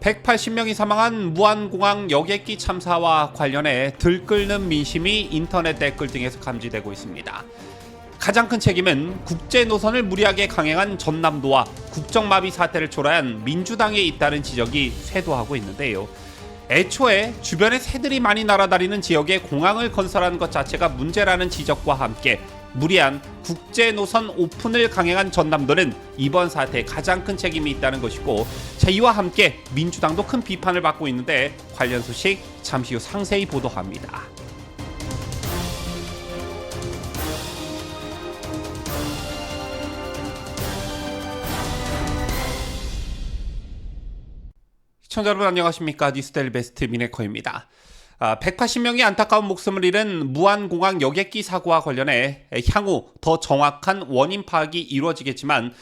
180명이 사망한 무안공항 여객기 참사와 관련해 들끓는 민심이 인터넷 댓글 등에서 감지되고 있습니다. 가장 큰 책임은 국제 노선을 무리하게 강행한 전남도와 국정마비 사태를 초래한 민주당에 있다는 지적이 쇄도하고 있는데요. 애초에 주변에 새들이 많이 날아다니는 지역에 공항을 건설한 것 자체가 문제라는 지적과 함께 무리한 국제 노선 오픈을 강행한 전남도는 이번 사태에 가장 큰 책임이 있다는 것이고, 자, 이와 함께 민주당도 큰 비판을 받고 있는데 관련 소식 잠시 후 상세히 보도합니다. 시청자 여러분 안녕하십니까? 뉴스데일리 베스트 미네커입니다. 180명이 안타까운 목숨을 잃은 무안공항 여객기 사고와 관련해 향후 더 정확한 원인 파악이 이루어지겠지만,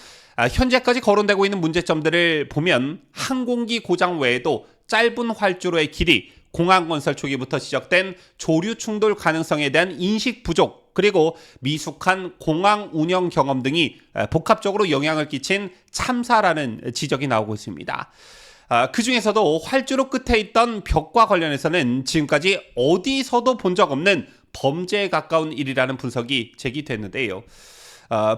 현재까지 거론되고 있는 문제점들을 보면 항공기 고장 외에도 짧은 활주로의 길이, 공항 건설 초기부터 지적된 조류 충돌 가능성에 대한 인식 부족, 그리고 미숙한 공항 운영 경험 등이 복합적으로 영향을 끼친 참사라는 지적이 나오고 있습니다. 그 중에서도 활주로 끝에 있던 벽과 관련해서는 지금까지 어디서도 본 적 없는 범죄에 가까운 일이라는 분석이 제기됐는데요.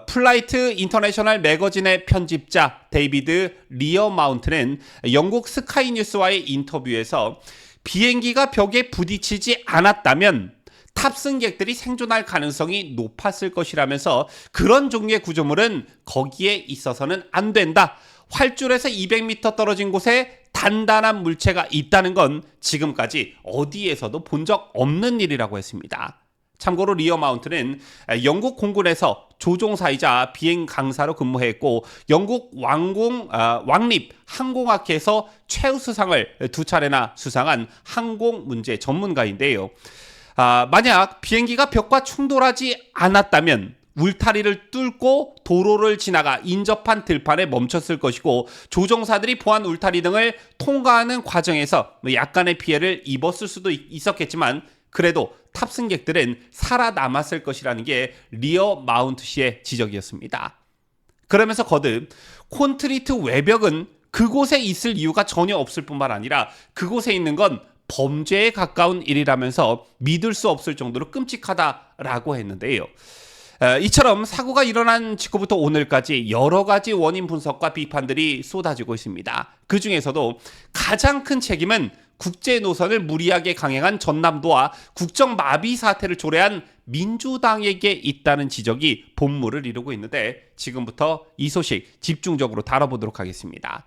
플라이트 인터내셔널 매거진의 편집자 데이비드 리어 마운트는 영국 스카이 뉴스와의 인터뷰에서 비행기가 벽에 부딪히지 않았다면 탑승객들이 생존할 가능성이 높았을 것이라면서 그런 종류의 구조물은 거기에 있어서는 안 된다. 활주로에서 200m 떨어진 곳에 단단한 물체가 있다는 건 지금까지 어디에서도 본 적 없는 일이라고 했습니다. 참고로 리어 마운트는 영국 공군에서 조종사이자 비행 강사로 근무했고, 영국 왕립 항공학회에서 최우수상을 2차례나 수상한 항공 문제 전문가인데요. 만약 비행기가 벽과 충돌하지 않았다면 울타리를 뚫고 도로를 지나가 인접한 들판에 멈췄을 것이고, 조종사들이 보안 울타리 등을 통과하는 과정에서 약간의 피해를 입었을 수도 있었겠지만 그래도 탑승객들은 살아남았을 것이라는 게 리어 마운트 씨의 지적이었습니다. 그러면서 거듭 콘크리트 외벽은 그곳에 있을 이유가 전혀 없을 뿐만 아니라 그곳에 있는 건 범죄에 가까운 일이라면서 믿을 수 없을 정도로 끔찍하다라고 했는데요. 이처럼 사고가 일어난 직후부터 오늘까지 여러 가지 원인 분석과 비판들이 쏟아지고 있습니다. 그 중에서도 가장 큰 책임은 국제 노선을 무리하게 강행한 전남도와 국정 마비 사태를 초래한 민주당에게 있다는 지적이 본물을 이루고 있는데, 지금부터 이 소식 집중적으로 다뤄보도록 하겠습니다.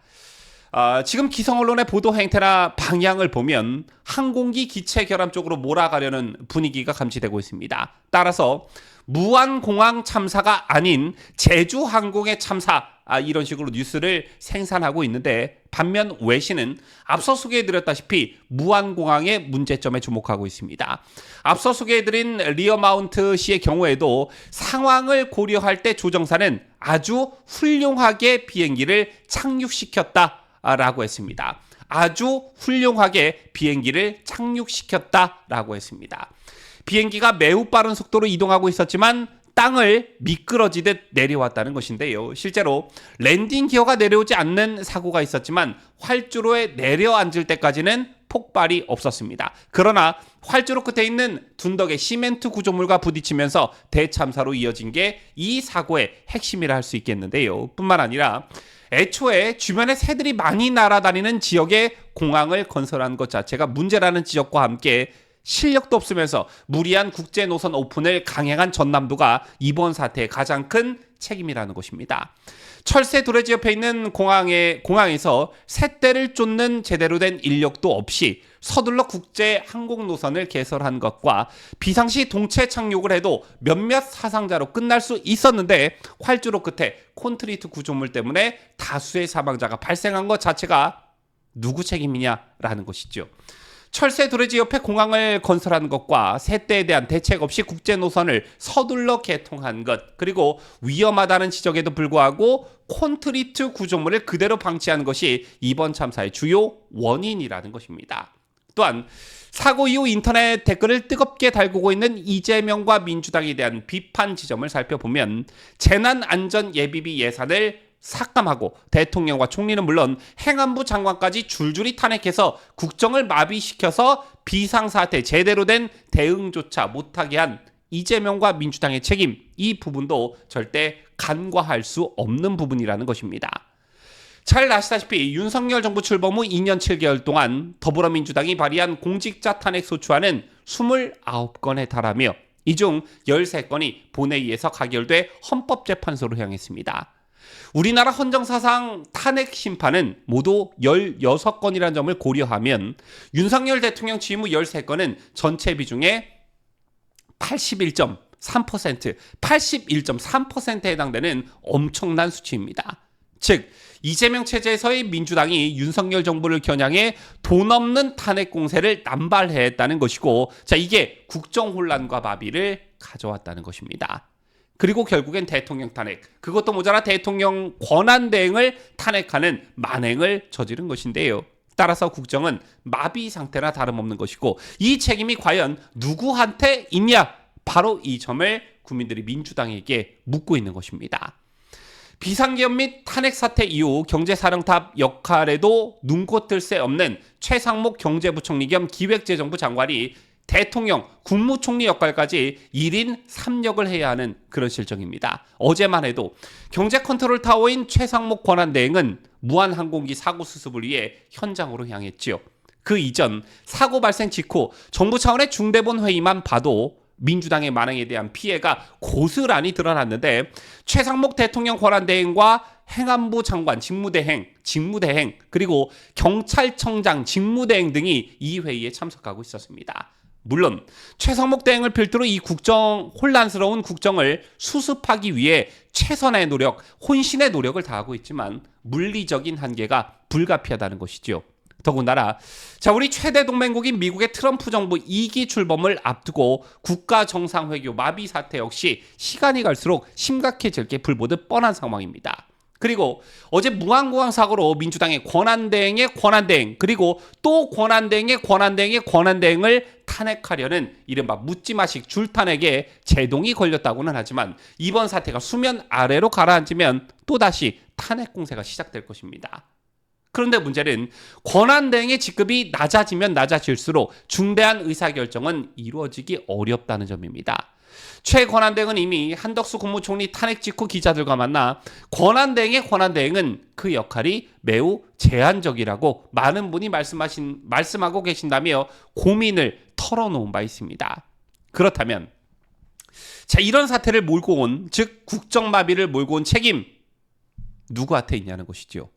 지금 기성 언론의 보도 행태나 방향을 보면 항공기 기체 결함 쪽으로 몰아가려는 분위기가 감지되고 있습니다. 따라서 무안공항 참사가 아닌 제주항공의 참사, 이런 식으로 뉴스를 생산하고 있는데, 반면 외신은 앞서 소개해드렸다시피 무안공항의 문제점에 주목하고 있습니다. 앞서 소개해드린 리어 마운트 씨의 경우에도 상황을 고려할 때 조정사는 아주 훌륭하게 비행기를 착륙시켰다라고 했습니다. 아주 훌륭하게 비행기를 착륙시켰다라고 했습니다. 비행기가 매우 빠른 속도로 이동하고 있었지만 땅을 미끄러지듯 내려왔다는 것인데요. 실제로 랜딩 기어가 내려오지 않는 사고가 있었지만 활주로에 내려앉을 때까지는 폭발이 없었습니다. 그러나 활주로 끝에 있는 둔덕의 시멘트 구조물과 부딪히면서 대참사로 이어진 게 이 사고의 핵심이라 할 수 있겠는데요. 뿐만 아니라 애초에 주변에 새들이 많이 날아다니는 지역에 공항을 건설한 것 자체가 문제라는 지적과 함께 실력도 없으면서 무리한 국제 노선 오픈을 강행한 전남도가 이번 사태의 가장 큰 책임이라는 것입니다. 철새 도래지 옆에 있는 공항에서 새떼를 쫓는 제대로 된 인력도 없이 서둘러 국제 항공 노선을 개설한 것과 비상시 동체 착륙을 해도 몇몇 사상자로 끝날 수 있었는데 활주로 끝에 콘크리트 구조물 때문에 다수의 사망자가 발생한 것 자체가 누구 책임이냐라는 것이죠. 철새 도래지 옆에 공항을 건설한 것과 새떼에 대한 대책 없이 국제 노선을 서둘러 개통한 것, 그리고 위험하다는 지적에도 불구하고 콘크리트 구조물을 그대로 방치한 것이 이번 참사의 주요 원인이라는 것입니다. 또한 사고 이후 인터넷 댓글을 뜨겁게 달구고 있는 이재명과 민주당에 대한 비판 지점을 살펴보면 재난안전예비비 예산을 삭감하고 대통령과 총리는 물론 행안부 장관까지 줄줄이 탄핵해서 국정을 마비시켜서 비상사태 제대로 된 대응조차 못하게 한 이재명과 민주당의 책임, 이 부분도 절대 간과할 수 없는 부분이라는 것입니다. 잘 아시다시피 윤석열 정부 출범 후 2년 7개월 동안 더불어민주당이 발의한 공직자 탄핵 소추안은 29건에 달하며 이 중 13건이 본회의에서 가결돼 헌법재판소로 향했습니다. 우리나라 헌정사상 탄핵 심판은 모두 16건이라는 점을 고려하면 윤석열 대통령 취임 후 13건은 전체 비중의 81.3%, 81.3%에 해당되는 엄청난 수치입니다. 즉 이재명 체제에서의 민주당이 윤석열 정부를 겨냥해 돈 없는 탄핵 공세를 남발했다는 것이고, 자, 이게 국정 혼란과 마비를 가져왔다는 것입니다. 그리고 결국엔 대통령 탄핵, 그것도 모자라 대통령 권한대행을 탄핵하는 만행을 저지른 것인데요. 따라서 국정은 마비 상태나 다름없는 것이고, 이 책임이 과연 누구한테 있냐? 바로 이 점을 국민들이 민주당에게 묻고 있는 것입니다. 비상기업 및 탄핵 사태 이후 경제사령탑 역할에도 눈코 뜰 새 없는 최상목 경제부총리 겸 기획재정부 장관이 대통령, 국무총리 역할까지 1인 3역을 해야 하는 그런 실정입니다. 어제만 해도 경제 컨트롤 타워인 최상목 권한대행은 무한항공기 사고 수습을 위해 현장으로 향했지요. 그 이전 사고 발생 직후 정부 차원의 중대본 회의만 봐도 민주당의 만행에 대한 피해가 고스란히 드러났는데, 최상목 대통령 권한대행과 행안부 장관 직무대행, 그리고 경찰청장 직무대행 등이 이 회의에 참석하고 있었습니다. 물론 최상목 대행을 필두로 이 혼란스러운 국정을 수습하기 위해 최선의 노력, 혼신의 노력을 다하고 있지만 물리적인 한계가 불가피하다는 것이죠. 더군다나 우리 최대 동맹국인 미국의 트럼프 정부 2기 출범을 앞두고 국가 정상회교 마비 사태 역시 시간이 갈수록 심각해질 게 불보듯 뻔한 상황입니다. 그리고 어제 무한공항 사고로 민주당의 권한대행의 권한대행, 그리고 또 권한대행의 권한대행을 탄핵하려는 이른바 묻지마식 줄탄핵에 제동이 걸렸다고는 하지만, 이번 사태가 수면 아래로 가라앉으면 또다시 탄핵 공세가 시작될 것입니다. 그런데 문제는 권한대행의 직급이 낮아지면 낮아질수록 중대한 의사결정은 이루어지기 어렵다는 점입니다. 최 권한대행은 이미 한덕수 국무총리 탄핵 직후 기자들과 만나 권한대행은 그 역할이 매우 제한적이라고 많은 분이 말씀하고 계신다며 고민을 털어놓은 바 있습니다. 그렇다면 이런 사태를 몰고 온, 즉 국정마비를 몰고 온 책임 누구한테 있냐는 것이죠.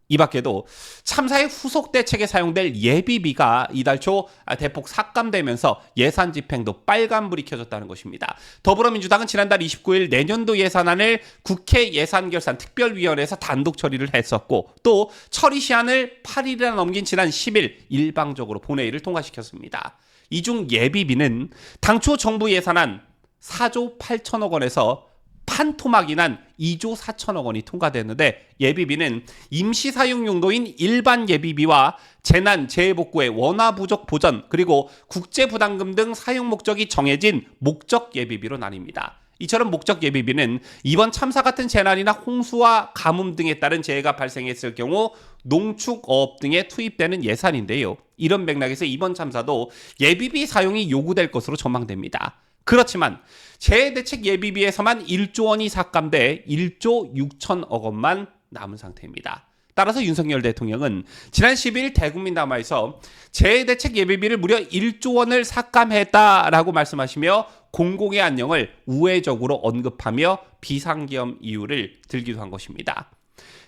이 밖에도 참사의 후속 대책에 사용될 예비비가 이달 초 대폭 삭감되면서 예산 집행도 빨간불이 켜졌다는 것입니다. 더불어민주당은 지난달 29일 내년도 예산안을 국회 예산결산 특별위원회에서 단독 처리를 했었고, 또 처리 시한을 8일이나 넘긴 지난 10일 일방적으로 본회의를 통과시켰습니다. 이 중 예비비는 당초 정부 예산안 4조 8천억 원에서 판토막이 난 2조 4천억 원이 통과됐는데, 예비비는 임시 사용 용도인 일반 예비비와 재난 재해복구의 원화 부족 보전, 그리고 국제 부담금 등 사용 목적이 정해진 목적 예비비로 나뉩니다. 이처럼 목적 예비비는 이번 참사 같은 재난이나 홍수와 가뭄 등에 따른 재해가 발생했을 경우 농축어업 등에 투입되는 예산인데요. 이런 맥락에서 이번 참사도 예비비 사용이 요구될 것으로 전망됩니다. 그렇지만 재해대책 예비비에서만 1조 원이 삭감돼 1조 6천억 원만 남은 상태입니다. 따라서 윤석열 대통령은 지난 12일 대국민 담화에서 재해대책 예비비를 무려 1조 원을 삭감했다라고 말씀하시며 공공의 안녕을 우회적으로 언급하며 비상계엄 이유를 들기도 한 것입니다.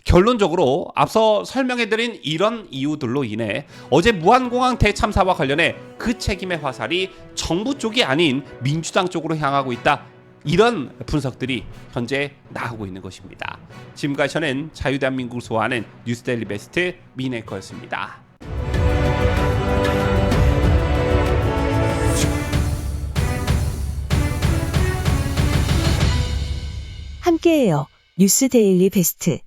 결론적으로 앞서 설명해드린 이런 이유들로 인해 어제 무한공항 대참사와 관련해 그 책임의 화살이 정부 쪽이 아닌 민주당 쪽으로 향하고 있다, 이런 분석들이 현재 나오고 있는 것입니다. 지금까지 저는 자유대한민국을 소화하는 뉴스데일리 베스트 미네커였습니다. 함께해요. 뉴스데일리 베스트.